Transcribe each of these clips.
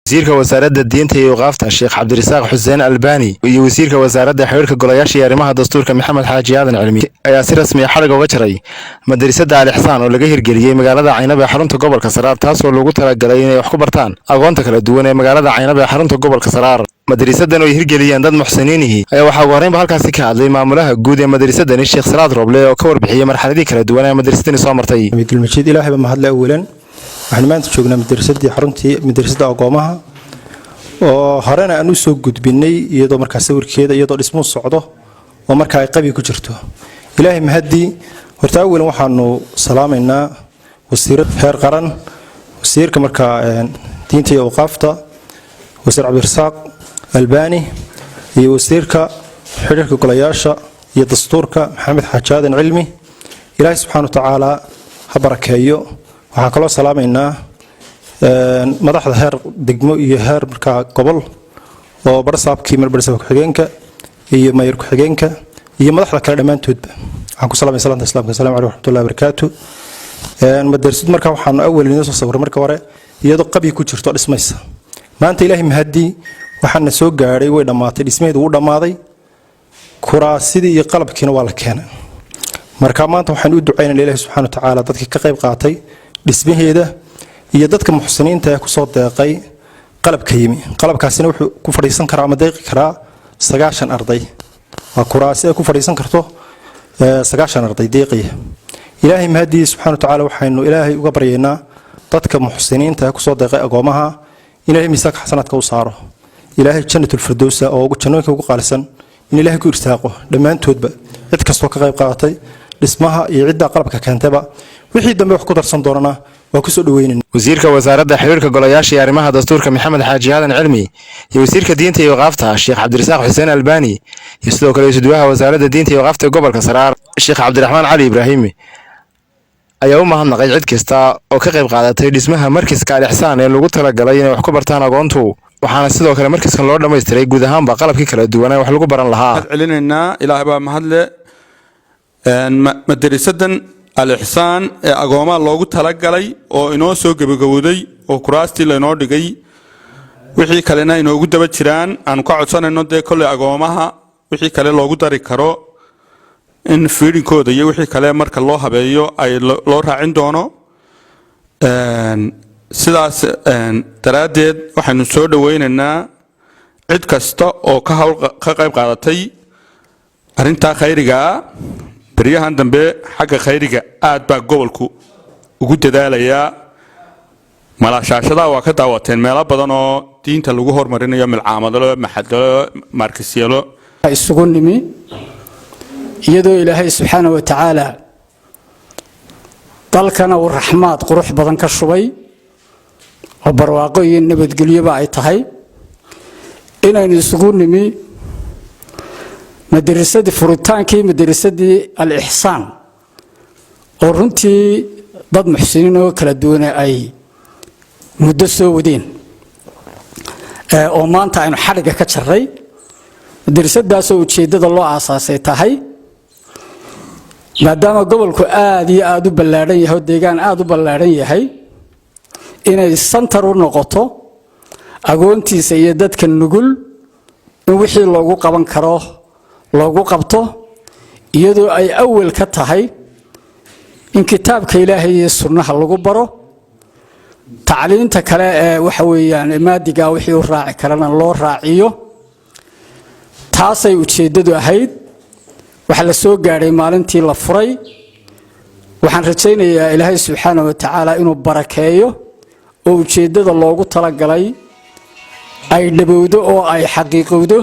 وزيرك وزارة الدين وقافة الشيخ عبد الرزاق حسين الباني وزيرك وزارة حوارك قلاياش يارمها دستورك محمد حاجي آدن علمي ayaa si rasmi ah xariga uga jaray madrasada Al Ihsan oo laga hirgeliyay magaalada Caynab ee xarunta gobolka Saraar taas oo lagu talagalay inay wax ku bartaan aqoonta kala duwan ee magaalada Caynab ee xarunta gobolka Saraar madrasadan oo hirgeliyeen dad muxsiniinihi ayaa waxa wareynba halkaas ka hadlay maamulaha guud ee madrasadan Sheekh Salaad Roble oo ka warbixiyay marxaladii kala duwan ee madrasadani soo martay midul masjid ilaahay ba mahad la awalan waxaan maanta joognaa madrasadii xaruntii madrasada aqoomaha oo horena aan u soo gudbinay iyadoo markaa sawirkeeda iyadoo dhismo socdo oo markaa ay qabi ku jirto ilaahay mahadi horta awalan waxaanu salaameynaa wasiirada heer qaran wasiirka markaa diinta iyo waqafta wasiir Cabdi Rasaaq Albani iyo wasiirka xiriirka golayaasha iyo dastuurka Maxamed Xaaji Aadan Cilmi ilaahay subxaanahu wa ta'aala ha barakeeyo waxaan kaloo salaameynaa madaxda heer degmo iyo heer markaa gobol oo barsaabkii marbarsaabka xigeenka iyo mayor ku-xigeenka iyo madaxda kale dhamaantoodba waxaan ku salaamay salaanta islaamka assalaamu alaykum warahmatullahi wabarakatuh madrasad markaa waxaan awal inoo soo sawir marka hore iyadoo qabi ku jirto dhismaysa maanta ilaahay mahadi waxaana soo gaaray way dhamaatay dhismaheedu uu dhamaaday kuraasidii iyo qalabkiina waa la keenay marka maanta waxaan u duceynaynaa ilaahay subxaanahu wa ta'aala dadkii ka qayb qaatay dhismaheeda iyo dadka muxsiniinta ee ku soo deeqay qalabka yimi qalabkaasina wuxuu ku fadhiisan karaa ama deeqi karaa 9 arday waa kuraasi ay ku fadhiisan karto 9 arday deeqiya ilaahay mahdi subxaanahu wa ta'aala waxaynu ilaahay uga baryeynaa dadka muxsiniinta ee ku soo deeqay agoomaha ilaahay miisaanka xasanaadka u saaro ilaahay jannatul firdaws oo ugu jannooyinka ugu qaalisan in ilaahay ku irsaaqo dhamaantoodba cid kastoo ka qayb qaadatay dhismaha iyo cidda qalabka keentaba wixii dambe wax ku darsan doonana wasiirka wasaaradda xiriirka golayaasha iyo arrimaha dastuurka Maxamed Xaaji Aadan Cilmi iyo wasiirka diinta iyo waqafta Sheekh Cabdi Rasaaq Xuseen Albani iyo sidoo kale isduwaha wasaaradda diinta iyo waqafta gobolka Saraar Sheekh Cabdiraxmaan Cali Ibraahim ayaa u mahadnaqay cid kasta oo ka qayb qaadatay dhismaha markiiska Al Ihsan ee lagu talagalay inay wax ku bartaan aqoontu waxaana sidoo kale markiiskan loo dhameystiray guud ahaanba qalabkii kala duwan ee wax lagu baran lahaa celinayna ilaahay baa mahadle madrasadan Al Ihsan ee agoomaha loogu talagalay oo inoo soo gabagabowday oo kuraastii la inoo dhigay wixii kalena inoogu daba jiraan aan ka codsanayno de kulli agoomaha wixii kale loogu dari karo in fiirinkooda iyo wixii kale marka loo habeeyo ay loo raacin doono sidaas daraadeed waxaanu soo dhaweynaynaa cid kasta oo ka qayb qaadatay arinta khayriga bariyahan dambe xagga khayriga aad baa gobolku ugu dadaalaya malaashaashada waa ka daawateen meelo badan oo diinta lagu hormarinayo milcaamadalo maxadalo markisiyalo isugu nimi iyadoo ilaahay subxaanahu wa ta'aala dalkana uu raxmaad qurux badan ka shubay oo barwaaqo iyo nabadgelyo ay tahay inaynu isugu nimi madrasadii furitaankii madrasadii Al Ihsan oo runtii dad muxsiniin oo kala duwan ay muddo soo wadeen oo maanta aynu xariga ka jaray madrasadaas oo ujeedada loo aasaasay tahay maadaama gobolku aad iyo aad u ballaaran yahay deegaan aad u ballaaran yahay inay center u noqoto agoontiisa iyo dadka nugul in wixii loogu qaban karo loogu qabto iyadoo ay awal ka tahay in kitaabka Ilaahay iyo sunnaha lagu baro tacliinta kale ee waxa weeyaan maadiga wixii uu raaci karana loo raaciyo taasay ujeedadu ahayd waxa la soo gaaray maalintii la furay waxaan rajaynayaa Ilaahay subxaanahu wa ta'aala inuu barakeeyo oo ujeedada loogu talagalay ay dhabowdo oo ay xaqiiqowdo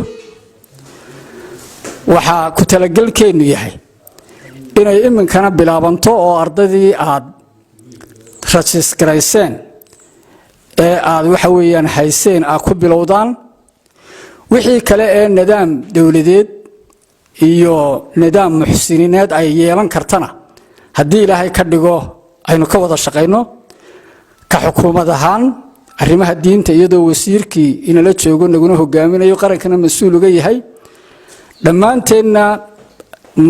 waxa ku talagalkeenu yahay inay iminkana bilaabanto oo ardadii aad rajiskarayseen ee aad waxa weeyaan hayseen aad ku bilowdaan wixii kale ee nidaam dawladeed iyo nidaam muxsiniineed ay yeelan kartana haddii ilaahay ka dhigo aynu ka wada shaqeyno ka xukuumad ahaan arrimaha diinta iyadoo wasiirkii inala joogo naguna hogaaminayo qarankana mas'uul uga yahay dhammaanteena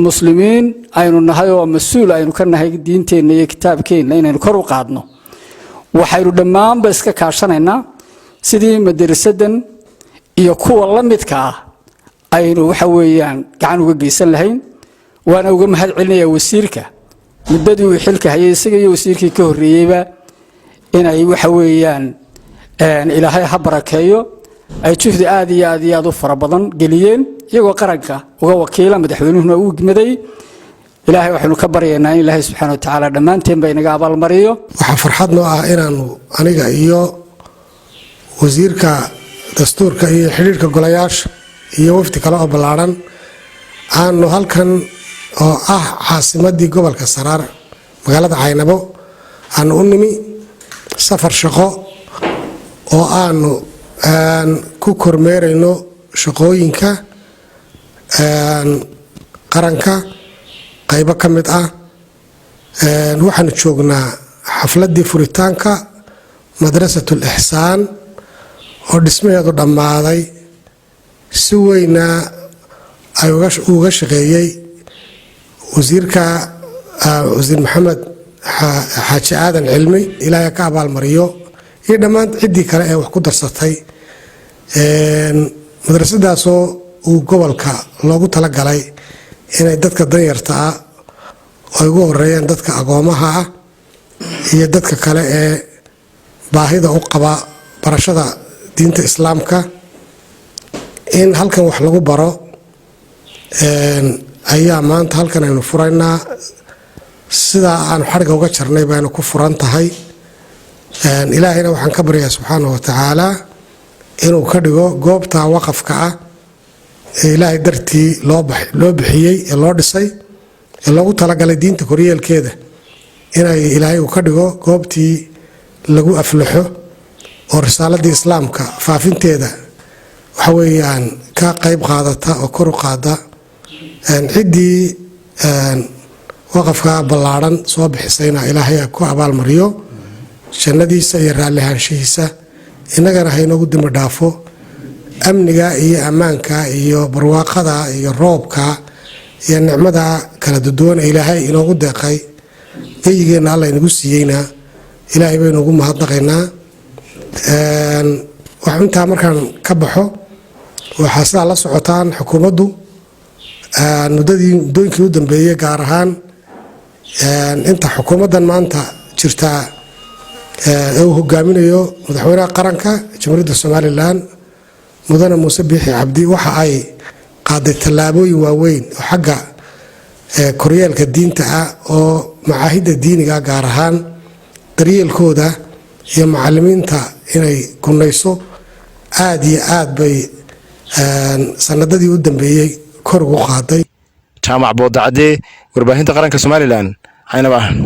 muslimiin aynu nahay oo mas'uul aynu ka nahay diinteena iyo kitaabkeena inaynu kor u qaadno waxaynu dhammaanba iska kaashanaynaa sidii madarasadan iyo kuwa la midka ah aynu waxa weeyaan gacan uga geysan lahayn waana uga mahad celinayaa wasiirka muddadii uu xilka hayay isaga iyo wasiirkii ka horreeyayba inay waxa weeyaan ilaahay ha barakeeyo ay juhdi aad iyo aad u fara badan geliyeen iyagoo qaranka uga wakiila madaxweynuhuna uu gmaday ilaahay waxaanu ka baryaynaa in ilaahay subxaanahu wa tacaala dhammaanteen ba inaga abaalmariyo waxaa farxad noo ah inaanu aniga iyo wasiirka dastuurka iyo xidhiirka golayaasha iyo wafdi kale oo ballaaran aanu halkan oo ah caasimadii gobolka Saraar magaalada Caynabo aanu u nimi safar shaqo oo aanu ku kormeerayno shaqooyinka qaranka qaybo ka mid ah waxaanu joognaa xafladii furitaanka madrasatul ihsaan oo dhismaheedu dhammaaday si weyna ay uga shaqeeyay wasiirka wasiir maxamed xaaji aadan cilmi ilaahay ka abaalmariyo iyo dhammaan ciddii kale ee wax ku darsatay madrasadaasoo uu gobolka loogu talagalay inay dadka danyarta ah ay ugu horeeyaan dadka agoomaha ah iyo dadka kale ee baahida u qaba barashada diinta islaamka in halkan wax lagu baro ayaa maanta halkan aynu furaynaa sidaa aanu xariga uga jarnay baynu ku furan tahay ilaahayna waxaan ka baryaa subxaanahu wa tacaala inuu ka dhigo goobta waqafka ah ee ilaahay dartii loo bixiyey ee loo dhisay ee loogu talagalay diinta koryeelkeeda inay ilaahay uu ka dhigo goobtii lagu aflaxo oo risaaladii islaamka faafinteeda waxa weeyaan ka qayb qaadata oo kor u qaada ciddii waqafka ballaaran soo bixisayna ilaahay ku abaalmariyo jannadiisa iyo raalli ahaanshihiisa innagana haynoogu dimi dhaafo amniga iyo ammaanka iyo barwaaqada iyo roobka iyo nicmada kala duwan ee ilaahay inoogu deeqay geyigeenna alla inagu siiyeyna ilaahay baynu ugu mahadnaqaynaa wax intaa markaan ka baxo waxaa sidaa la socotaan xukuumaddu muddooyinkii u dambeeyey gaar ahaan inta xukuumaddan maanta jirtaa ee uu hogaaminayo madaxweynaha qaranka jamhuuriyadda somalilan mudane muuse biixi cabdi waxa ay qaaday tallaabooyin waaweyn oo xagga koryeelka diinta ah oo macaahidda diiniga gaar ahaan daryeelkooda iyo macallimiinta inay gunayso aad iyo aad bay sanadadii u dambeeyey kor ugu qaaday jaamac boodacade warbaahinta qaranka Somaliland Caynaba.